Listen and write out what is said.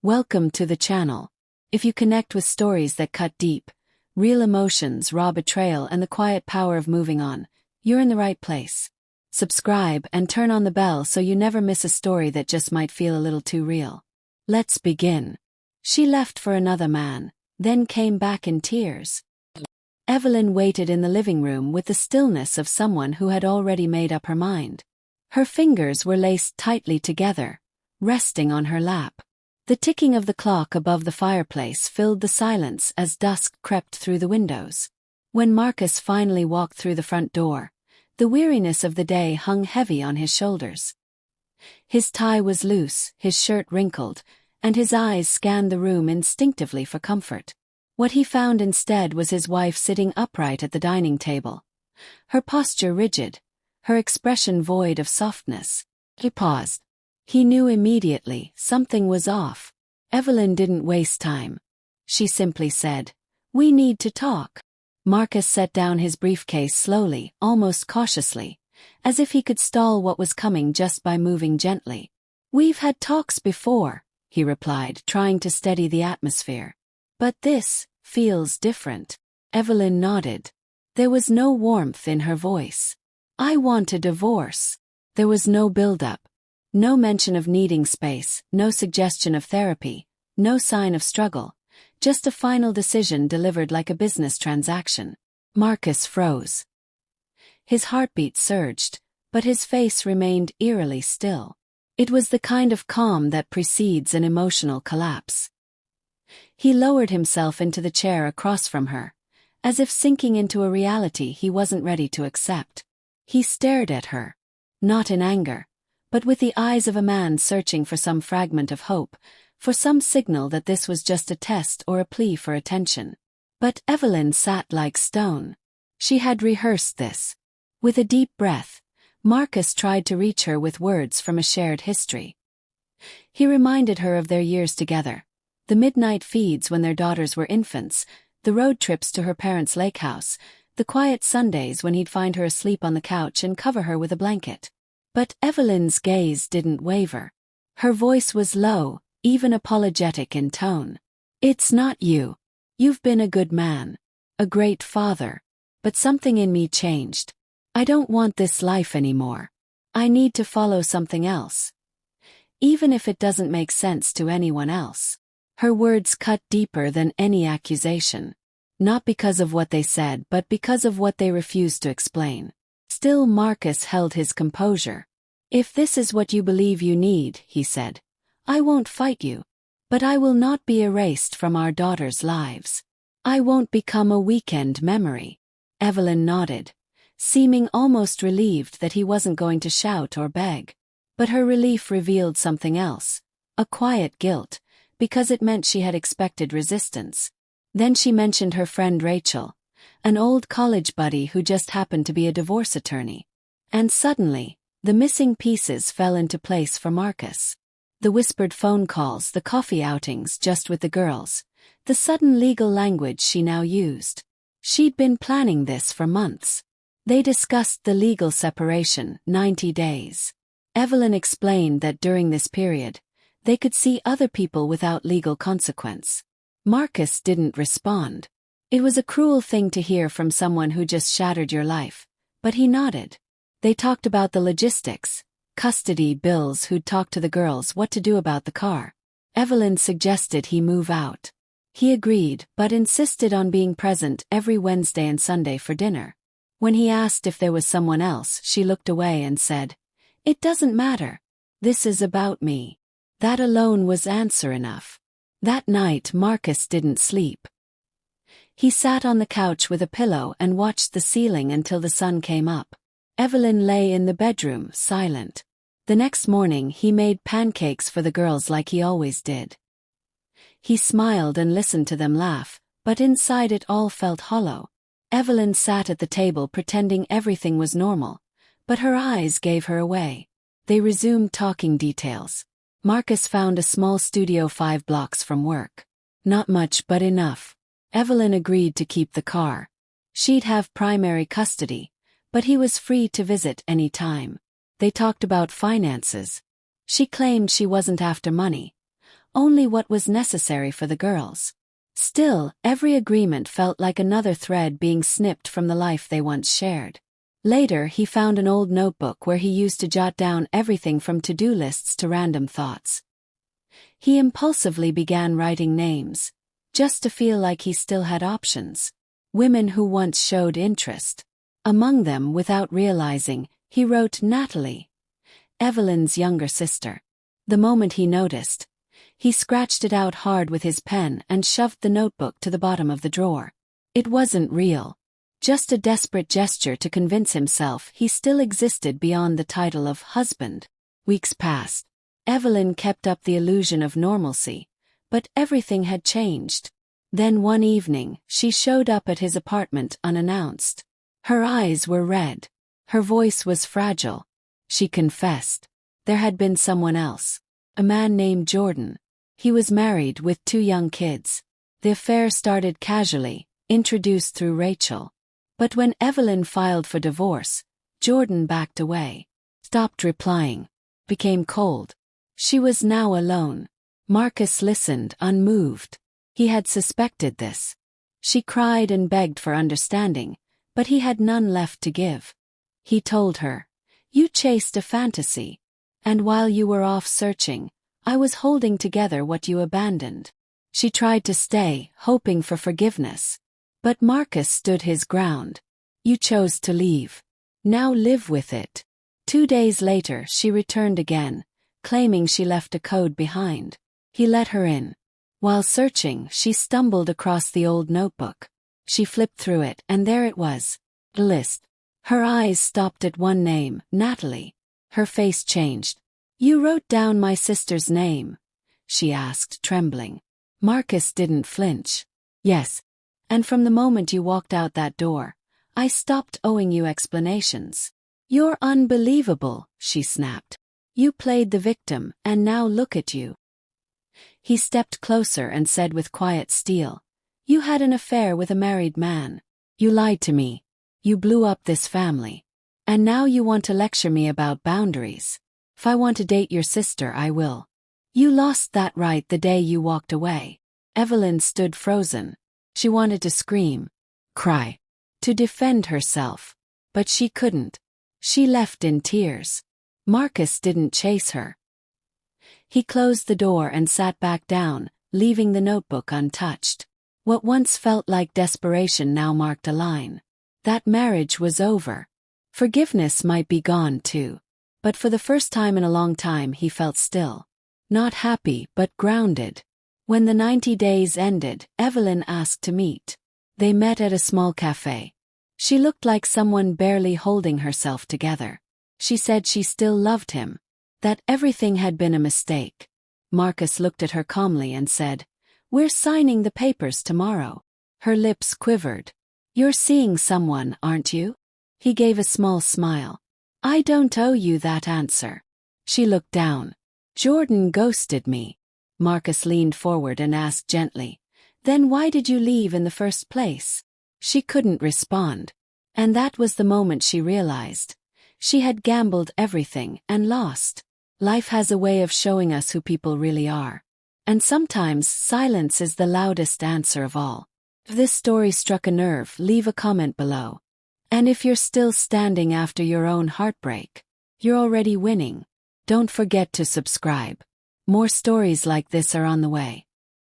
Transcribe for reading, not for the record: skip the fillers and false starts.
Welcome to the channel. If you connect with stories that cut deep, real emotions, raw betrayal, and the quiet power of moving on, you're in the right place. Subscribe and turn on the bell so you never miss a story that just might feel a little too real. Let's begin. She left for another man, then came back in tears. Evelyn waited in the living room with the stillness of someone who had already made up her mind. Her fingers were laced tightly together, resting on her lap. The ticking of the clock above the fireplace filled the silence as dusk crept through the windows. When Marcus finally walked through the front door, the weariness of the day hung heavy on his shoulders. His tie was loose, his shirt wrinkled, and his eyes scanned the room instinctively for comfort. What he found instead was his wife sitting upright at the dining table, her posture rigid, her expression void of softness. He paused. He knew immediately something was off. Evelyn didn't waste time. She simply said, "We need to talk." Marcus set down his briefcase slowly, almost cautiously, as if he could stall what was coming just by moving gently. "We've had talks before," he replied, trying to steady the atmosphere. "But this feels different." Evelyn nodded. There was no warmth in her voice. "I want a divorce." There was no build-up. No mention of needing space, no suggestion of therapy, no sign of struggle, just a final decision delivered like a business transaction. Marcus froze. His heartbeat surged, but his face remained eerily still. It was the kind of calm that precedes an emotional collapse. He lowered himself into the chair across from her, as if sinking into a reality he wasn't ready to accept. He stared at her, not in anger, but with the eyes of a man searching for some fragment of hope, for some signal that this was just a test or a plea for attention. But Evelyn sat like stone. She had rehearsed this. With a deep breath, Marcus tried to reach her with words from a shared history. He reminded her of their years together, the midnight feeds when their daughters were infants, the road trips to her parents' lake house, the quiet Sundays when he'd find her asleep on the couch and cover her with a blanket. But Evelyn's gaze didn't waver. Her voice was low, even apologetic in tone. "It's not you. You've been a good man, a great father, but something in me changed. I don't want this life anymore. I need to follow something else. Even if it doesn't make sense to anyone else." Her words cut deeper than any accusation. Not because of what they said, but because of what they refused to explain. Still, Marcus held his composure. "If this is what you believe you need," he said, "I won't fight you. But I will not be erased from our daughters' lives. I won't become a weekend memory." Evelyn nodded, seeming almost relieved that he wasn't going to shout or beg. But her relief revealed something else, a quiet guilt, because it meant she had expected resistance. Then she mentioned her friend Rachel, an old college buddy who just happened to be a divorce attorney. And suddenly, the missing pieces fell into place for Marcus. The whispered phone calls, the coffee outings just with the girls, the sudden legal language she now used. She'd been planning this for months. They discussed the legal separation, 90 days. Evelyn explained that during this period, they could see other people without legal consequence. Marcus didn't respond. It was a cruel thing to hear from someone who just shattered your life, but he nodded. They talked about the logistics, custody, bills, who'd talk to the girls, what to do about the car. Evelyn suggested he move out. He agreed, but insisted on being present every Wednesday and Sunday for dinner. When he asked if there was someone else, she looked away and said, "It doesn't matter. This is about me." That alone was answer enough. That night Marcus didn't sleep. He sat on the couch with a pillow and watched the ceiling until the sun came up. Evelyn lay in the bedroom, silent. The next morning he made pancakes for the girls like he always did. He smiled and listened to them laugh, but inside it all felt hollow. Evelyn sat at the table pretending everything was normal, but her eyes gave her away. They resumed talking details. Marcus found a small studio 5 blocks from work. Not much, but enough. Evelyn agreed to keep the car. She'd have primary custody, but he was free to visit any time. They talked about finances. She claimed she wasn't after money, only what was necessary for the girls. Still, every agreement felt like another thread being snipped from the life they once shared. Later, he found an old notebook where he used to jot down everything from to-do lists to random thoughts. He impulsively began writing names, just to feel like he still had options. Women who once showed interest. Among them, without realizing, he wrote Natalie, Evelyn's younger sister. The moment he noticed, he scratched it out hard with his pen and shoved the notebook to the bottom of the drawer. It wasn't real. Just a desperate gesture to convince himself he still existed beyond the title of husband. Weeks passed. Evelyn kept up the illusion of normalcy, but everything had changed. Then one evening, she showed up at his apartment unannounced. Her eyes were red. Her voice was fragile. She confessed. There had been someone else. A man named Jordan. He was married with 2 young kids. The affair started casually, introduced through Rachel. But when Evelyn filed for divorce, Jordan backed away, stopped replying, became cold. She was now alone. Marcus listened, unmoved. He had suspected this. She cried and begged for understanding, but he had none left to give. He told her, "You chased a fantasy. And while you were off searching, I was holding together what you abandoned." She tried to stay, hoping for forgiveness. But Marcus stood his ground. "You chose to leave. Now live with it." 2 days later, she returned again, claiming she left a code behind. He let her in. While searching, she stumbled across the old notebook. She flipped through it, and there it was. A list. Her eyes stopped at one name, Natalie. Her face changed. "You wrote down my sister's name?" she asked, trembling. Marcus didn't flinch. "Yes. And from the moment you walked out that door, I stopped owing you explanations." "You're unbelievable," she snapped. "You played the victim, and now look at you." He stepped closer and said with quiet steel, "You had an affair with a married man. You lied to me. You blew up this family. And now you want to lecture me about boundaries. If I want to date your sister, I will. You lost that right the day you walked away." Evelyn stood frozen. She wanted to scream, cry, to defend herself. But she couldn't. She left in tears. Marcus didn't chase her. He closed the door and sat back down, leaving the notebook untouched. What once felt like desperation now marked a line. That marriage was over. Forgiveness might be gone too. But for the first time in a long time he felt still. Not happy, but grounded. When the 90 days ended, Evelyn asked to meet. They met at a small cafe. She looked like someone barely holding herself together. She said she still loved him. That everything had been a mistake. Marcus looked at her calmly and said, "We're signing the papers tomorrow." Her lips quivered. "You're seeing someone, aren't you?" He gave a small smile. "I don't owe you that answer." She looked down. "Jordan ghosted me." Marcus leaned forward and asked gently, "Then why did you leave in the first place?" She couldn't respond. And that was the moment she realized. She had gambled everything and lost. Life has a way of showing us who people really are. And sometimes silence is the loudest answer of all. If this story struck a nerve, leave a comment below. And if you're still standing after your own heartbreak, you're already winning. Don't forget to subscribe. More stories like this are on the way.